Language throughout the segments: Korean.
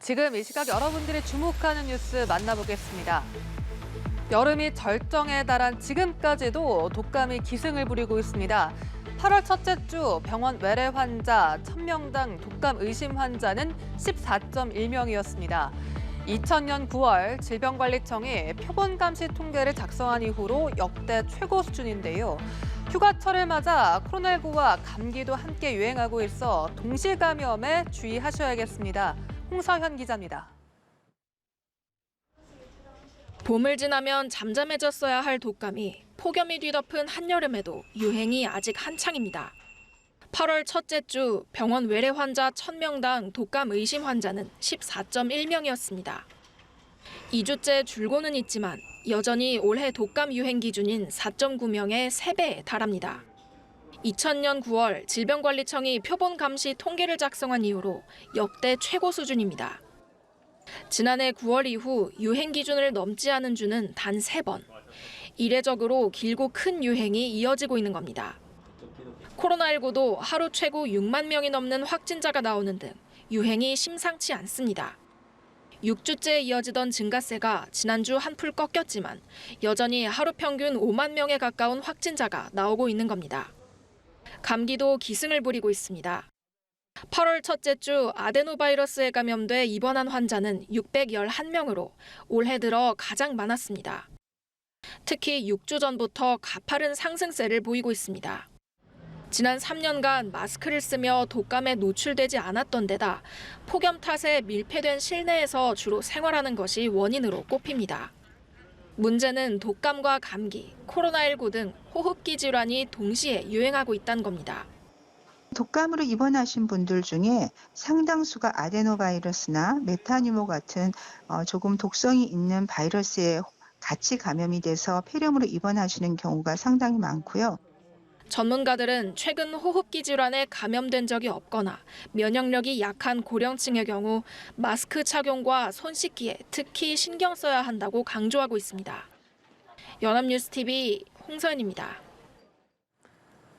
지금 이 시각 여러분들이 주목하는 뉴스 만나보겠습니다. 여름이 절정에 달한 지금까지도 독감이 기승을 부리고 있습니다. 8월 첫째 주 병원 외래 환자 1000명당 독감 의심 환자는 14.1명이었습니다. 2000년 9월 질병관리청이 표본 감시 통계를 작성한 이후로 역대 최고 수준인데요. 휴가철을 맞아 코로나19와 감기도 함께 유행하고 있어 동시 감염에 주의하셔야겠습니다. 홍서현 기자입니다. 봄을 지나면 잠잠해졌어야 할 독감이 폭염이 뒤덮은 한여름에도 유행이 아직 한창입니다. 8월 첫째 주 병원 외래 환자 1000명당 독감 의심 환자는 14.1명이었습니다. 2주째 줄고는 있지만 여전히 올해 독감 유행 기준인 4.9명의 3배에 달합니다. 2000년 9월 질병관리청이 표본 감시 통계를 작성한 이후로 역대 최고 수준입니다. 지난해 9월 이후 유행 기준을 넘지 않은 주는 단 3번. 이례적으로 길고 큰 유행이 이어지고 있는 겁니다. 코로나19도 하루 최고 6만 명이 넘는 확진자가 나오는 등 유행이 심상치 않습니다. 6주째 이어지던 증가세가 지난주 한풀 꺾였지만 여전히 하루 평균 5만 명에 가까운 확진자가 나오고 있는 겁니다. 감기도 기승을 부리고 있습니다. 8월 첫째 주 아데노바이러스에 감염돼 입원한 환자는 611명으로 올해 들어 가장 많았습니다. 특히 6주 전부터 가파른 상승세를 보이고 있습니다. 지난 3년간 마스크를 쓰며 독감에 노출되지 않았던 데다 폭염 탓에 밀폐된 실내에서 주로 생활하는 것이 원인으로 꼽힙니다. 문제는 독감과 감기, 코로나19 등 호흡기 질환이 동시에 유행하고 있다는 겁니다. 독감으로 입원하신 분들 중에 상당수가 아데노바이러스나 메타뉴모 같은 조금 독성이 있는 바이러스에 같이 감염이 돼서 폐렴으로 입원하시는 경우가 상당히 많고요. 전문가들은 최근 호흡기 질환에 감염된 적이 없거나 면역력이 약한 고령층의 경우 마스크 착용과 손 씻기에 특히 신경 써야 한다고 강조하고 있습니다. 연합뉴스TV 홍서연입니다.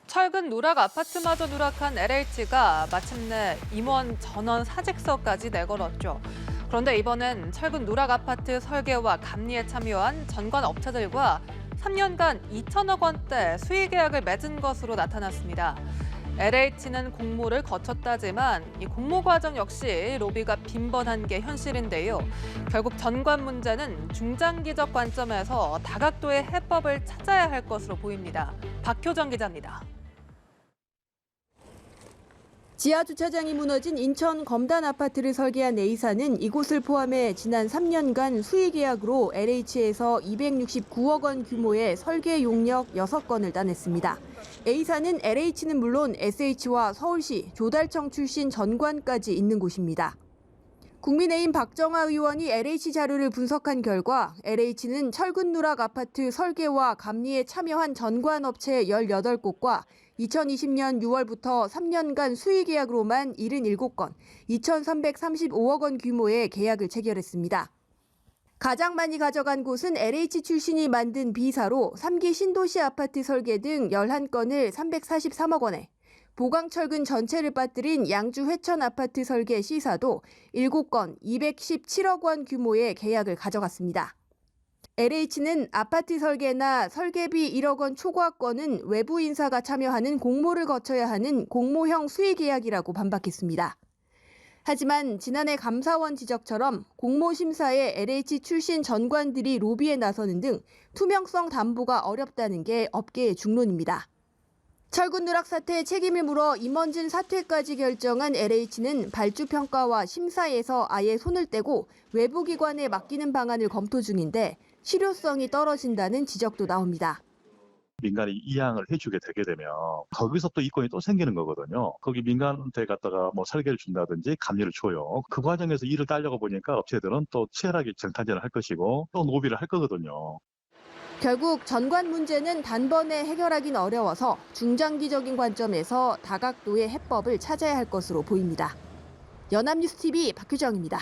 철근 누락 아파트마저 누락한 LH가 마침내 임원 전원 사직서까지 내걸었죠. 그런데 이번엔 철근 누락 아파트 설계와 감리에 참여한 전관 업체들과 3년간 2천억 원대 수의 계약을 맺은 것으로 나타났습니다. LH는 공모를 거쳤다지만 이 공모 과정 역시 로비가 빈번한 게 현실인데요. 결국 전관 문제는 중장기적 관점에서 다각도의 해법을 찾아야 할 것으로 보입니다. 박효정 기자입니다. 지하 주차장이 무너진 인천 검단 아파트를 설계한 A사는 이곳을 포함해 지난 3년간 수의 계약으로 LH에서 269억 원 규모의 설계 용역 6건을 따냈습니다. A사는 LH는 물론 SH와 서울시, 조달청 출신 전관까지 있는 곳입니다. 국민의힘 박정아 의원이 LH 자료를 분석한 결과 LH는 철근 누락 아파트 설계와 감리에 참여한 전관업체 18곳과 2020년 6월부터 3년간 수의 계약으로만 77건, 2,335억 원 규모의 계약을 체결했습니다. 가장 많이 가져간 곳은 LH 출신이 만든 B사로 3기 신도시 아파트 설계 등 11건을 343억 원에, 보강철근 전체를 빠뜨린 양주 회천 아파트 설계 C사도 7건 217억 원 규모의 계약을 가져갔습니다. LH는 아파트 설계나 설계비 1억 원 초과건은 외부 인사가 참여하는 공모를 거쳐야 하는 공모형 수의 계약이라고 반박했습니다. 하지만 지난해 감사원 지적처럼 공모 심사에 LH 출신 전관들이 로비에 나서는 등 투명성 담보가 어렵다는 게 업계의 중론입니다. 철근 누락 사태의 책임을 물어 임원진 사퇴까지 결정한 LH는 발주평가와 심사에서 아예 손을 떼고 외부 기관에 맡기는 방안을 검토 중인데 실효성이 떨어진다는 지적도 나옵니다. 민간이 이양을 해주게 되게 되면 거기서 또 이권이 또 생기는 거거든요. 거기 민간한테 갖다가 뭐 설계를 준다든지 감리를 줘요. 그 과정에서 일을 따려고 보니까 업체들은 또 치열하게 정탄전을 할 것이고 또 노비를 할 거거든요. 결국 전관 문제는 단번에 해결하긴 어려워서 중장기적인 관점에서 다각도의 해법을 찾아야 할 것으로 보입니다. 연합뉴스TV 박효정입니다.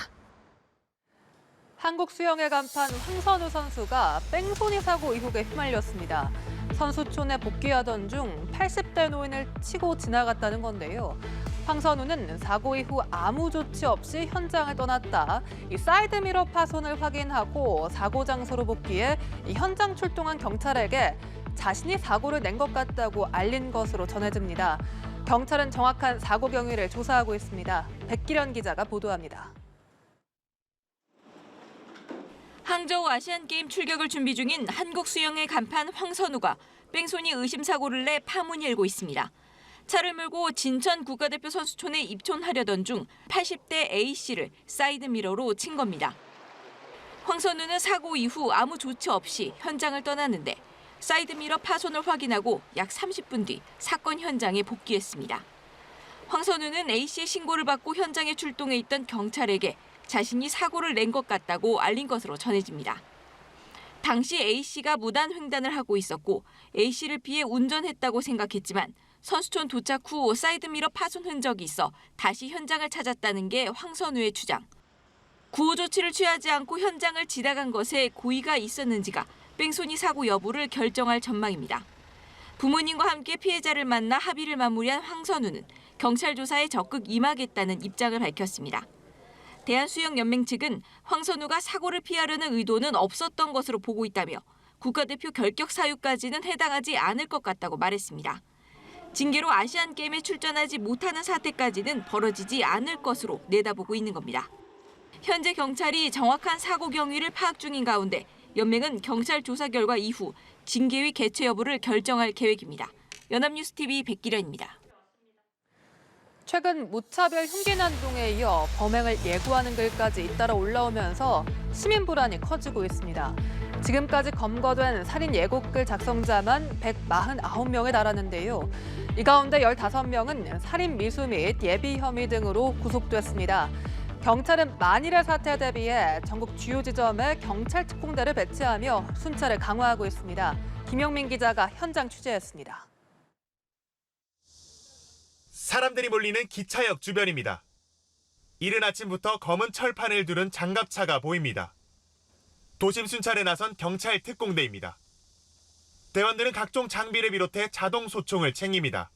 한국 수영의 간판 황선우 선수가 뺑소니 사고 의혹에 휘말렸습니다. 선수촌에 복귀하던 중 80대 노인을 치고 지나갔다는 건데요. 황선우는 사고 이후 아무 조치 없이 현장을 떠났다. 이 사이드미러 파손을 확인하고 사고 장소로 복귀해 이 현장 출동한 경찰에게 자신이 사고를 낸 것 같다고 알린 것으로 전해집니다. 경찰은 정확한 사고 경위를 조사하고 있습니다. 백기련 기자가 보도합니다. 항저우 아시안게임 출격을 준비 중인 한국 수영의 간판 황선우가 뺑소니 의심 사고를 내 파문이 일고 있습니다. 차를 몰고 진천 국가대표 선수촌에 입촌하려던 중 80대 A씨를 사이드미러로 친 겁니다. 황선우는 사고 이후 아무 조치 없이 현장을 떠났는데 사이드미러 파손을 확인하고 약 30분 뒤 사건 현장에 복귀했습니다. 황선우는 A씨의 신고를 받고 현장에 출동해 있던 경찰에게 자신이 사고를 낸 것 같다고 알린 것으로 전해집니다. 당시 A씨가 무단 횡단을 하고 있었고 A씨를 피해 운전했다고 생각했지만 선수촌 도착 후 사이드미러 파손 흔적이 있어 다시 현장을 찾았다는 게 황선우의 주장. 구호 조치를 취하지 않고 현장을 지나간 것에 고의가 있었는지가 뺑소니 사고 여부를 결정할 전망입니다. 부모님과 함께 피해자를 만나 합의를 마무리한 황선우는 경찰 조사에 적극 임하겠다는 입장을 밝혔습니다. 대한수영연맹 측은 황선우가 사고를 피하려는 의도는 없었던 것으로 보고 있다며 국가대표 결격 사유까지는 해당하지 않을 것 같다고 말했습니다. 징계로 아시안게임에 출전하지 못하는 사태까지는 벌어지지 않을 것으로 내다보고 있는 겁니다. 현재 경찰이 정확한 사고 경위를 파악 중인 가운데 연맹은 경찰 조사 결과 이후 징계위 개최 여부를 결정할 계획입니다. 연합뉴스TV 백기련입니다. 최근 무차별 흉기난동에 이어 범행을 예고하는 글까지 잇따라 올라오면서 시민 불안이 커지고 있습니다. 지금까지 검거된 살인 예고글 작성자만 149명에 달하는데요. 이 가운데 15명은 살인 미수 및 예비 혐의 등으로 구속됐습니다. 경찰은 만일의 사태에 대비해 전국 주요 지점에 경찰 특공대를 배치하며 순찰을 강화하고 있습니다. 김영민 기자가 현장 취재했습니다. 사람들이 몰리는 기차역 주변입니다. 이른 아침부터 검은 철판을 두른 장갑차가 보입니다. 도심 순찰에 나선 경찰 특공대입니다. 대원들은 각종 장비를 비롯해 자동 소총을 챙깁니다.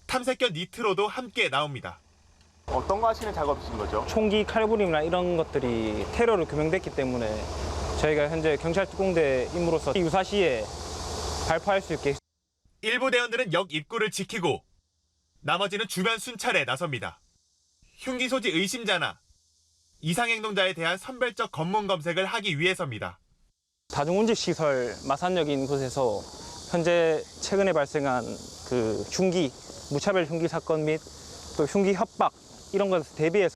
탐색견 니트로도 함께 나옵니다. 어떤 거 하시는 작업이신 거죠? 총기, 칼부림이나 이런 것들이 테러로 규명됐기 때문에 저희가 현재 경찰 특공대 임으로써 유사시에 발포할 수 있게. 일부 대원들은 역 입구를 지키고 나머지는 주변 순찰에 나섭니다. 흉기 소지 의심자나 이상행동자에 대한 선별적 검문 검색을 하기 위해서입니다. 다중운집시설 마산역인 곳에서 현재 최근에 발생한 그 무차별 흉기 사건 및 또 흉기 협박 이런 것에 대비해서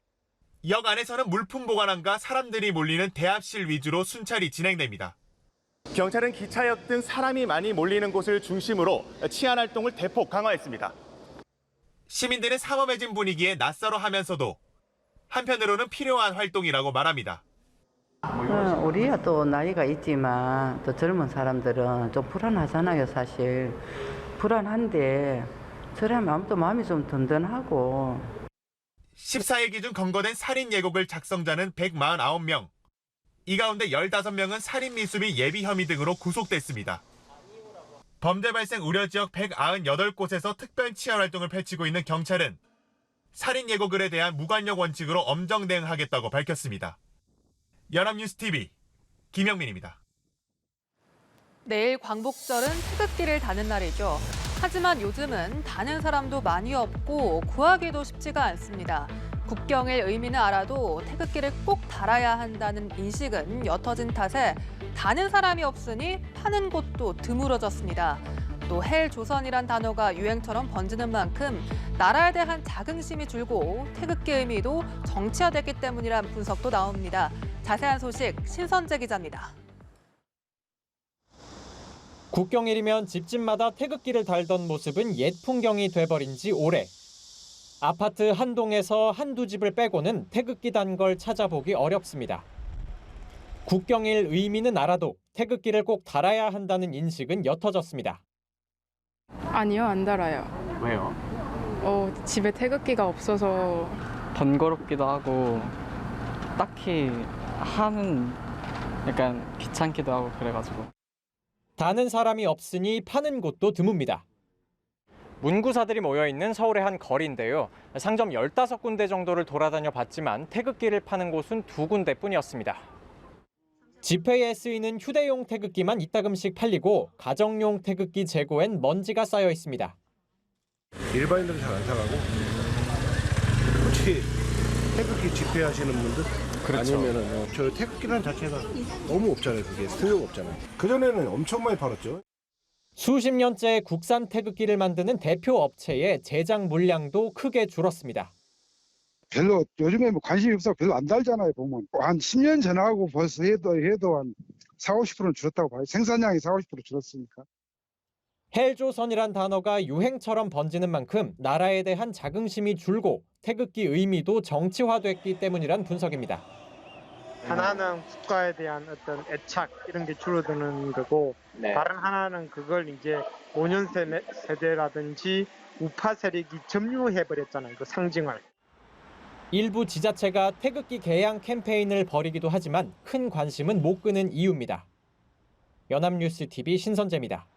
역 안에서는 물품 보관함과 사람들이 몰리는 대합실 위주로 순찰이 진행됩니다. 경찰은 기차역 등 사람이 많이 몰리는 곳을 중심으로 치안 활동을 대폭 강화했습니다. 시민들은 삼엄해진 분위기에 낯설어 하면서도 한편으로는 필요한 활동이라고 말합니다. 우리야 또 나이가 있지만 또 젊은 사람들은 좀 불안하잖아요, 사실. 불안한데 저라면 마음이 좀 든든하고. 14일 기준 검거된 살인 예고글 작성자는 149명. 이 가운데 15명은 살인 미수 및 예비 혐의 등으로 구속됐습니다. 범죄 발생 우려 지역 198곳에서 특별 치안 활동을 펼치고 있는 경찰은 살인 예고글에 대한 무관력 원칙으로 엄정 대응하겠다고 밝혔습니다. 연합뉴스TV 김영민입니다. 내일 광복절은 태극기를 다는 날이죠. 하지만 요즘은 다는 사람도 많이 없고 구하기도 쉽지가 않습니다. 국경일 의미는 알아도 태극기를 꼭 달아야 한다는 인식은 옅어진 탓에 다는 사람이 없으니 파는 곳도 드물어졌습니다. 또 헬조선이란 단어가 유행처럼 번지는 만큼 나라에 대한 자긍심이 줄고 태극기 의미도 정치화됐기 때문이란 분석도 나옵니다. 자세한 소식 신선재 기자입니다. 국경일이면 집집마다 태극기를 달던 모습은 옛 풍경이 돼버린 지 오래. 아파트 한 동에서 한두 집을 빼고는 태극기 단 걸 찾아보기 어렵습니다. 국경일 의미는 알아도 태극기를 꼭 달아야 한다는 인식은 옅어졌습니다. 아니요, 안 달아요. 왜요? 집에 태극기가 없어서 번거롭기도 하고 딱히 하는 약간 귀찮기도 하고 그래가지고. 다는 사람이 없으니 파는 곳도 드뭅니다. 문구사들이 모여있는 서울의 한 거리인데요. 상점 15군데 정도를 돌아다녀 봤지만 태극기를 파는 곳은 2군데뿐이었습니다. 집회에 쓰이는 휴대용 태극기만 이따금씩 팔리고 가정용 태극기 재고엔 먼지가 쌓여 있습니다. 일반인들은 잘 안 사가고 혹시 태극기 집회하시는 분들 아니면은 저 태극기라는 자체가 너무 없잖아요. 그게 소용 없잖아요. 그전에는 엄청 많이 팔았죠. 수십 년째 국산 태극기를 만드는 대표 업체의 제작 물량도 크게 줄었습니다. 별로 요즘에 뭐 관심이 없어 별로 안 달잖아요. 보면 한 10년 전하고 벌써 해도 한 40-50%는 줄었다고 봐요. 생산량이 40-50% 줄었으니까. 헬조선이란 단어가 유행처럼 번지는 만큼 나라에 대한 자긍심이 줄고 태극기 의미도 정치화됐기 때문이란 분석입니다. 하나는 국가에 대한 어떤 애착 이런 게 줄어드는 거고 다른 하나는 그걸 이제 5년 세대라든지 우파 세력이 점유해버렸잖아요. 그 상징을. 일부 지자체가 태극기 개양 캠페인을 벌이기도 하지만 큰 관심은 못 끄는 이유입니다. 연합뉴스 TV 신선재입니다.